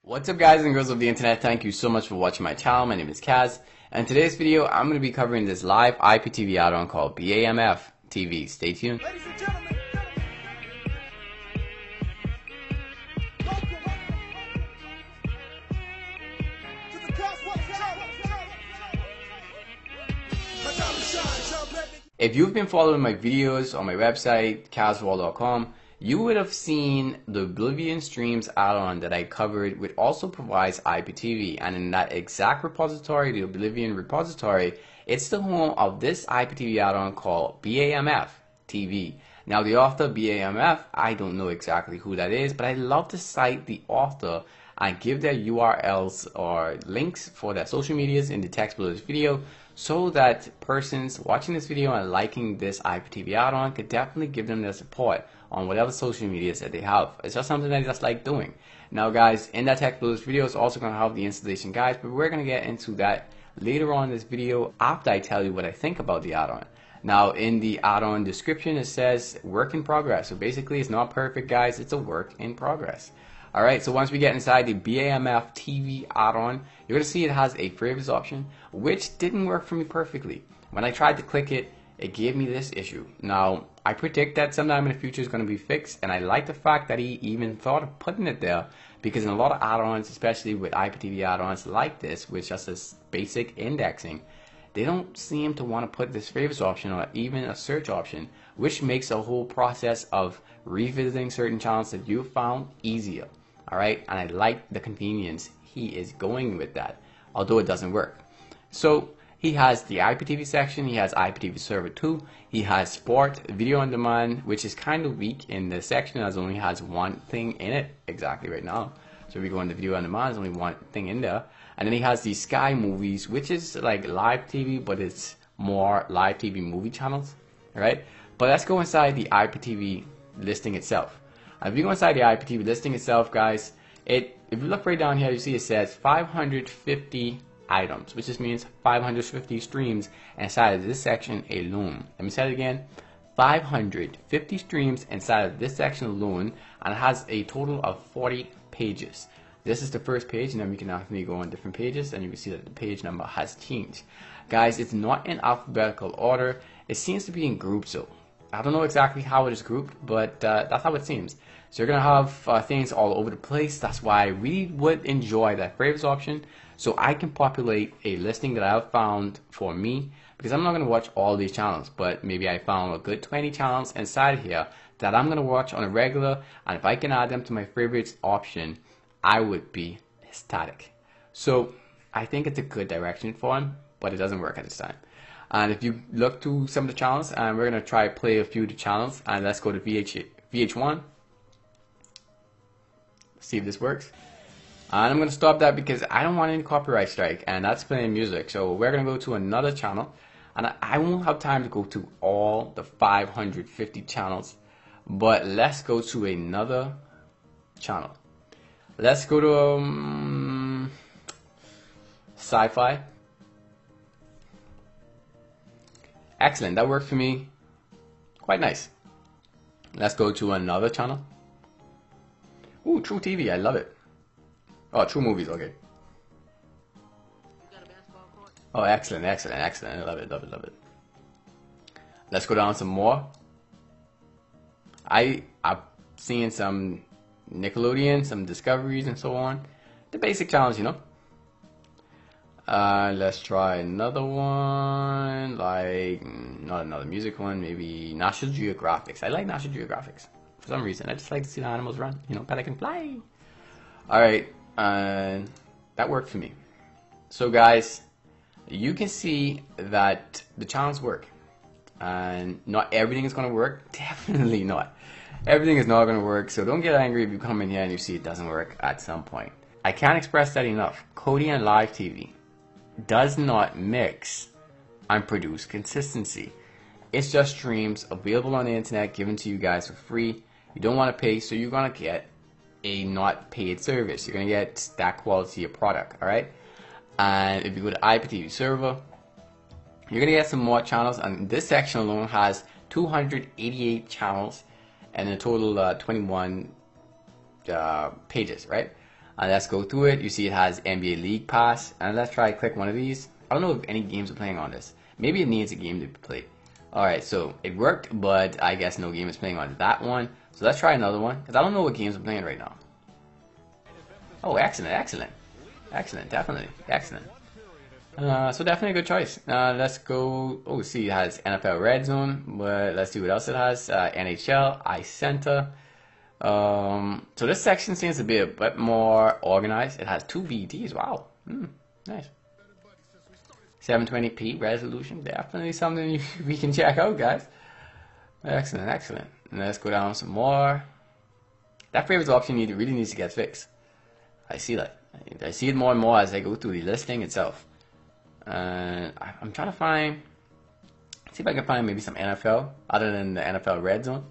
What's up guys and girls of the internet, thank you so much for watching my channel. My name is Kaz, and in today's video I'm going to be covering this live IPTV add-on called BAMF TV. Stay tuned. Ladies and gentlemen, welcome to the Cosmo Show. If you've been following my videos on my website, kazwall.com, you would have seen the Oblivion Streams add-on that I covered, which also provides IPTV, and in that exact repository, the Oblivion repository, it's the home of this IPTV add-on called BAMF TV. Now the author BAMF, I don't know exactly who that is, but I love to cite the author and give their URLs or links for their social medias in the text below this video, so that persons watching this video and liking this IPTV add-on could definitely give them their support on whatever social medias that they have. It's just something that I just like doing. Now guys, in that text below this video is also going to have the installation guides, but we're going to get into that later on in this video after I tell you what I think about the add-on. Now in the add-on description it says work in progress, so basically it's not perfect guys, it's a work in progress. Alright, so once we get inside the BAMF TV add-on, you're going to see it has a favorites option, which didn't work for me perfectly. When I tried to click it, it gave me this issue. Now, I predict that sometime in the future it's going to be fixed, and I like the fact that he even thought of putting it there, because in a lot of add-ons, especially with IPTV add-ons like this, with just this basic indexing, they don't seem to want to put this favorites option or even a search option, which makes the whole process of revisiting certain channels that you found easier. Alright, and I like the convenience he is going with that, although it doesn't work. So he has the IPTV section, he has IPTV server 2, he has sport, video on demand, which is kind of weak in the section as it only has one thing in it exactly right now. So if we go into video on demand, there's only one thing in there. And then he has the Sky movies, which is like live TV, but it's more live TV movie channels. Alright, but let's go inside the IPTV listing itself. If you go inside the IPTV listing itself, guys, if you look right down here, you see it says 550 items, which just means 550 streams inside of this section alone. Let me say it again, 550 streams inside of this section alone, and it has a total of 40 pages. This is the first page, and then we can actually go on different pages, and you can see that the page number has changed. Guys, it's not in alphabetical order, it seems to be in groups though. I don't know exactly how it is grouped, but that's how it seems. So you're going to have things all over the place. That's why I really would enjoy that favorites option, so I can populate a listing that I've found for me, because I'm not going to watch all these channels, but maybe I found a good 20 channels inside here that I'm going to watch on a regular, and if I can add them to my favorites option, I would be ecstatic. So I think it's a good direction for him, but it doesn't work at this time. And if you look to some of the channels, and we're going to try play a few of the channels, and let's go to VH1. See if this works. And I'm going to stop that because I don't want any copyright strike, and that's playing music. So we're going to go to another channel, and I won't have time to go to all the 550 channels, but let's go to another channel. Let's go to sci-fi. Excellent, that worked for me. Quite nice. Let's go to another channel. Ooh, True TV, I love it. Oh, True Movies, okay. Oh, excellent, excellent, excellent. I love it, love it, love it. Let's go down some more. I've seen some Nickelodeon, some Discoveries, and so on. The basic channels, you know. Let's try another one, like, not another music one, maybe National Geographic. I like National Geographic. For some reason, I just like to see the animals run, you know, Pelican fly. Alright, that worked for me. So guys, you can see that the channels work. And not everything is going to work, definitely not. Everything is not going to work, so don't get angry if you come in here and you see it doesn't work at some point. I can't express that enough. KODI and live TV does not mix and produce consistency. It's just streams available on the internet, given to you guys for free. You don't want to pay, so you're going to get a not paid service. You're going to get that quality of product, alright? And if you go to IPTV server, you're going to get some more channels, and this section alone has 288 channels and a total 21 pages, right? And let's go through it. You see it has NBA League Pass, and let's try to click one of these. I don't know if any games are playing on this. Maybe it needs a game to be played. Alright, so it worked, but I guess no game is playing on that one. So let's try another one, because I don't know what games are playing right now. Oh, excellent, excellent. Excellent, definitely, excellent. So definitely a good choice. Let's go. Oh, see, it has NFL Red Zone, but let's see what else it has. NHL, iCenter. So this section seems to be a bit more organized. It has 2 VDs. Wow, nice. 720p resolution, definitely something we can check out, guys. Excellent, excellent. And let's go down some more. That favorites option really needs to get fixed. I see that. I see it more and more as I go through the listing itself. I'm trying to find, see if I can find maybe some NFL other than the NFL Red Zone.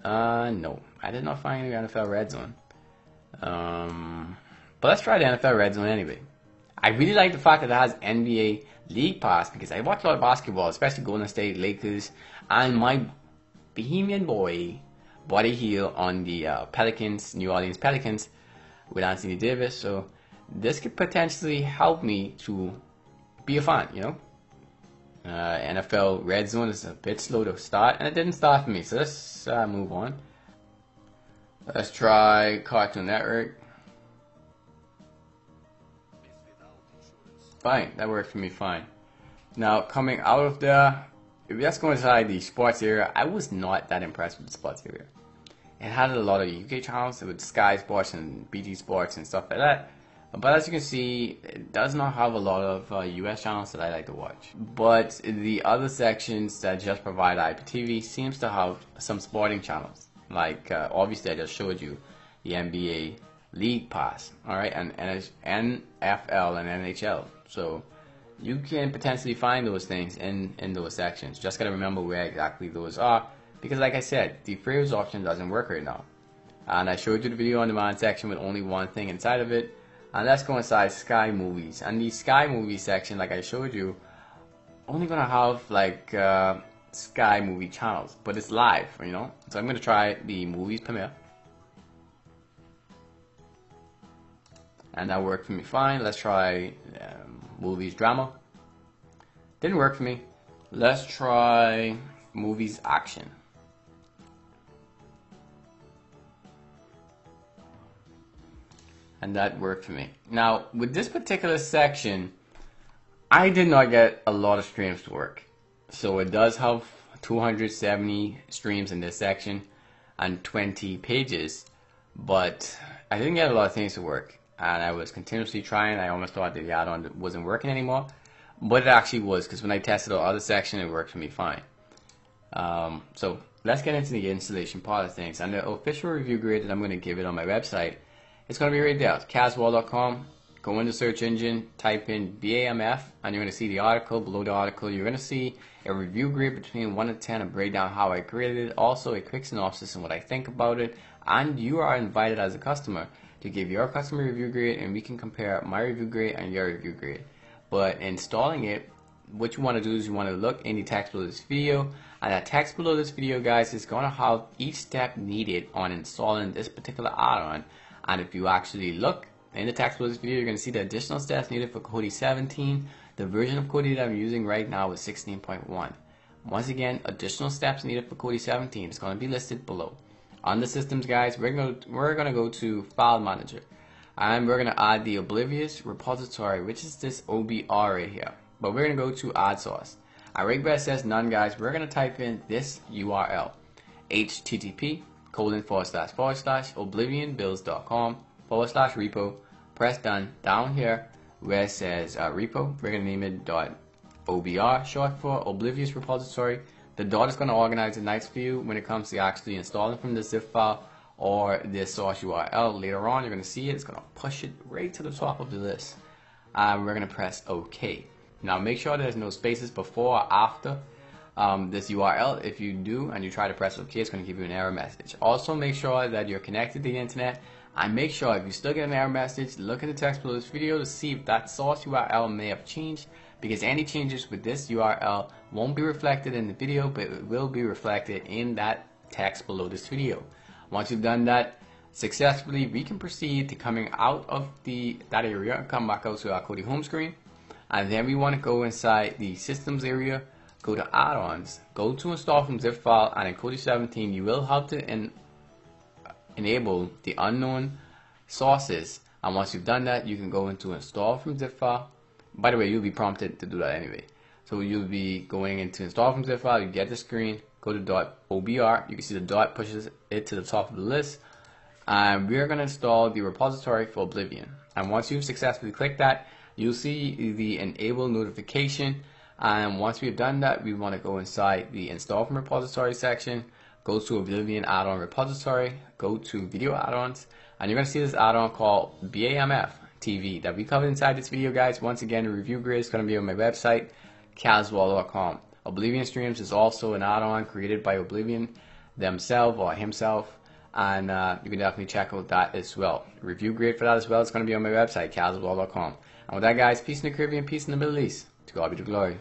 No, I did not find any NFL Red Zone. But let's try the NFL Red Zone anyway. I really like the fact that it has NBA League Pass because I watch a lot of basketball, especially Golden State Lakers, and my Bohemian boy, Buddy Hield on the Pelicans, New Orleans Pelicans, with Anthony Davis. So this could potentially help me to be a fan, you know. NFL Red Zone is a bit slow to start, and it didn't start for me. So let's move on. Let's try Cartoon Network. Fine, that worked for me fine. Now coming out of there, if let's go inside the sports area, I was not that impressed with the sports area. It had a lot of UK channels with Sky Sports and BT Sports and stuff like that. But as you can see, it does not have a lot of US channels that I like to watch. But the other sections that just provide IPTV seems to have some sporting channels. Like obviously I just showed you the NBA League Pass, alright, and NFL and NHL. So you can potentially find those things in those sections. Just gotta remember where exactly those are, because like I said, the favorites option doesn't work right now. And I showed you the video on demand section with only one thing inside of it. And let's go inside Sky Movies. And the Sky Movies section, like I showed you, only gonna have like Sky Movie channels, but it's live, you know. So I'm gonna try the movies premiere. And that worked for me fine. Let's try movies drama. Didn't work for me. Let's try movies action. And that worked for me. Now with this particular section, I did not get a lot of streams to work. So it does have 270 streams in this section and 20 pages, but I didn't get a lot of things to work. And I was continuously trying. I almost thought that the add-on wasn't working anymore, but it actually was, because when I tested the other section, it worked for me fine. So let's get into the installation part of things. And the official review grade that I'm going to give it on my website, it's going to be right there, caswall.com. Go in the search engine, type in BAMF, and you're going to see the article. Below the article, you're going to see a review grade between 1 to 10, a breakdown how I created it, also a quick synopsis and what I think about it. And you are invited as a customer to give your customer review grade, and we can compare my review grade and your review grade. But installing it, what you want to do is you want to look in the text below this video, and that text below this video, guys, is going to have each step needed on installing this particular add-on. And if you actually look in the text below this video, you're going to see the additional steps needed for KODI 17. The version of KODI that I'm using right now is 16.1. Once again, additional steps needed for KODI 17 is going to be listed below. On the systems, guys, we're gonna go to File Manager, and we're gonna add the Oblivious repository, which is this OBR right here. But we're gonna go to Add Source. And right where it says None, guys, we're gonna type in this URL: http://oblivionbuilds.com/repo. Press Done. Down here where it says repo, we're gonna name it .obr, short for Oblivious repository. The dot is going to organize it nice for you when it comes to actually installing from the zip file or this source URL. Later on, you're going to see it. It's going to push it right to the top of the list. And we're going to press OK. Now, make sure there's no spaces before or after this URL. If you do and you try to press OK, it's going to give you an error message. Also, make sure that you're connected to the internet. And make sure if you still get an error message, look at the text below this video to see if that source URL may have changed, because any changes with this URL won't be reflected in the video, but it will be reflected in that text below this video. Once you've done that, successfully, we can proceed to coming out of that area and come back out to our KODI home screen. And then we want to go inside the systems area, go to add-ons, go to install from zip file, and in KODI 17 you will have to enable the unknown sources. And once you've done that, you can go into install from zip file. By the way, you'll be prompted to do that anyway. So you'll be going into install from zip file, you get the screen, go to .obr, you can see the dot pushes it to the top of the list, and we're going to install the repository for Oblivion. And once you've successfully clicked that, you'll see the enable notification, and once we've done that, we want to go inside the install from repository section, go to Oblivion add-on repository, go to video add-ons, and you're going to see this add-on called BAMF TV that we covered inside this video, guys. Once again, the review grid is going to be on my website, KAZWAL.com. Oblivion Streams is also an add-on created by Oblivion themselves or himself, and you can definitely check out that as well. The review grid for that as well is going to be on my website, KAZWAL.com. And with that, guys, peace in the Caribbean, peace in the Middle East. To God be the glory.